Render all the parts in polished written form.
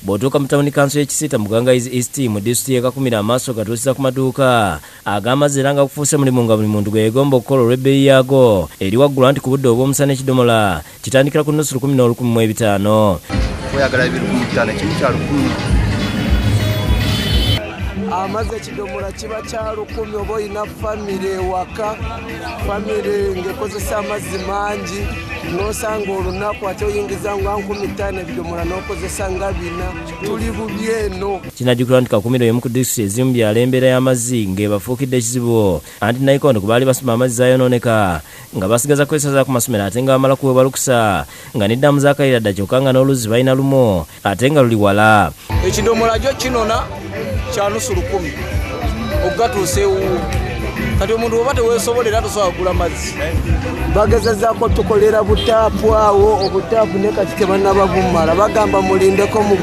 Bw'otuuka mu tawuni kanso y'Ekisita mu Gangayizi East mu disitulikiti y'e Kakumira amaaso gatuusiza ku maduuka ag'amazzi era nga gufuuse mulimu nga buli muntu gweyegomba okukola olw'ebbeeyi yaago eri waggulu anti ku budde obw'omusana ekidomola kitandikira ku nnusu 11,150. Oyagala ebintu ku mutana ekintu kya 1,000. Amazzi ekidomola kiba kya 1,000 oba olina famire ewaka famire ng'ekozesa amazzi mangi n'osanga olunaku ate oyingiza nga 5,000 ebidomola n'okozesa nga 4 tuli bubi eno. Kinajjukirwa nti Kakumiro y'emu ku disitulikiti ezimu byala embeera y'amazzi ng'ebafuukidde ekizibu anti Nayikondo ku baali basoma amazzi zaayonooneka nga basigaza kwesaza ku masomero ate nga bamala kuweebwa lukusa nga n'eddamu zaakalira dda kyokka nga n'oluzzi balina lumu ate nga luli wala. Ekidomola gyo kinona kya nusu 10,000 ogatuuse ewu kati omuntu oba teweesobolera tosobola kugula mazzi. Bagezezaako tukolera butaapu awo obutaapu ne kati tebannaba bumala bagamba mulindeko mu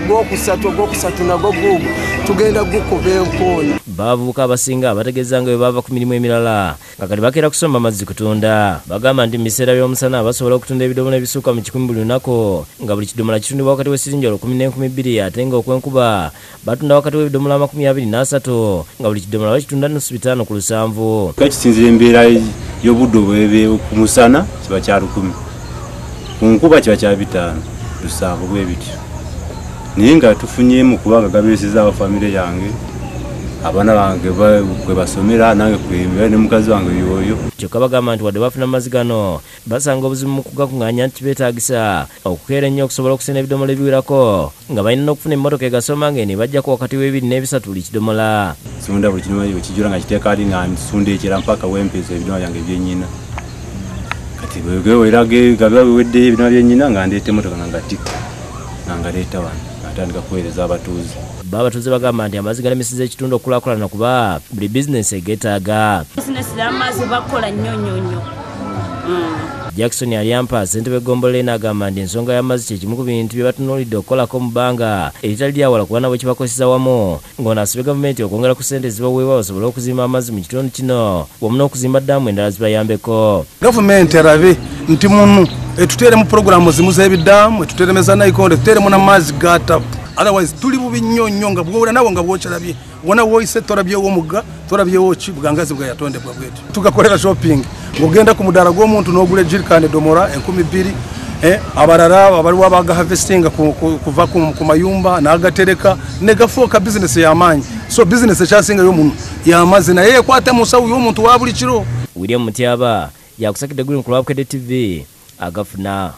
gwokusatu nagwo guugwo tugenda gukuba empooni. Bavubuka abasinga abategeeza nga bwe bava ku mirimu emirala nga kati bakeera kusomba mazzi kutunda. Bagamba nti mu biseera by'omusana basobola okutunda ebidomola ebisuuka mu 1,000 buli lunaku nga buli kidomola kitundibwa wakati w'esiringi 10 ne 2,000 ate nga okwenkuba batunda wakati w'ebidomola 23 nga buli kidomola bakitunda nusu 5 ku 7. Kakisinzira embeera y'obudde obwebe ku musana kiba kya 10,000 ku nkuba kiba kya 5 7 bwe bityo naye nga tufunyemu kubanga gabeesezaawo famire yange abaana bange kwe basomera nange kwemera ne mukazi wange yoyo. Kyokka bagamba nti wadde bafuna amazzi gano basanga obuzibu mu kugakuŋŋaanya nti beetaagisa okukeera ennyo okusobola okusena ebidomola ebiwerako nga balina n'okufuna emmotoka egasoma ng'eni bajjako wakati w'ebiri n'ebisatu buli kidomola. Sunda buli kidomola ekijula nga kiteeka ali nga nsunda ekira mpaka wempeesa ebidomola byange byennyina kati bwewelage gabaweddeyo ebidomola byennyina nga ndeeta emmotoka nga ngatika nga leeta wano natandika kuweereza abatuuze. Abatuuze bagamba nti amazzi galemesezza ekitundu okukulaakulana kuba buli bizinesi egeetaaga. Bizinesi y'amazzi bakola nnyo. Jackson Alyampa ssentebe Gombolole n'agamba nti ensonga y'amazzi kye kimu ku bintu bye batunuulidde okukolako mu bbanga eritali lyawala kuba nabo kibakozesa wamu ng'ono asabye gavumenti okwongera ku ssente zibaweebwa basobole okuzimba amazzi mu kitundu kino wamu n'okuzimba ddaamu endala zibayambeko. Gavumenti erabe nti munu etuteeremu puroguramu zimu z'ebiddaamu etuteeremeza Nayikondo etuteeremu n'amazzi ga tapu. Otherwise tuli bubi nnyo nga bw'ola nawe nga bw'okyalabye wona woyise torabyewo omugga torabyewo ki bugangazi bwa yatondebwa bwetu tugakolera shopping ng'ogenda ku mudaala gw'omuntu n'ogula ejirikaani edomora 2,000 abalala abaliwo abaga harvestinga kuva ku mayumba n'agatereka ne gafuuka bizinesi y'amaanyi. So bizinesi ekyasingayo muno y'amazzi naye ekwata mu nsawo y'omuntu wa buli kiro. William Mutyaba yakusakidde Green ku lwa Bukedde TV agafuna.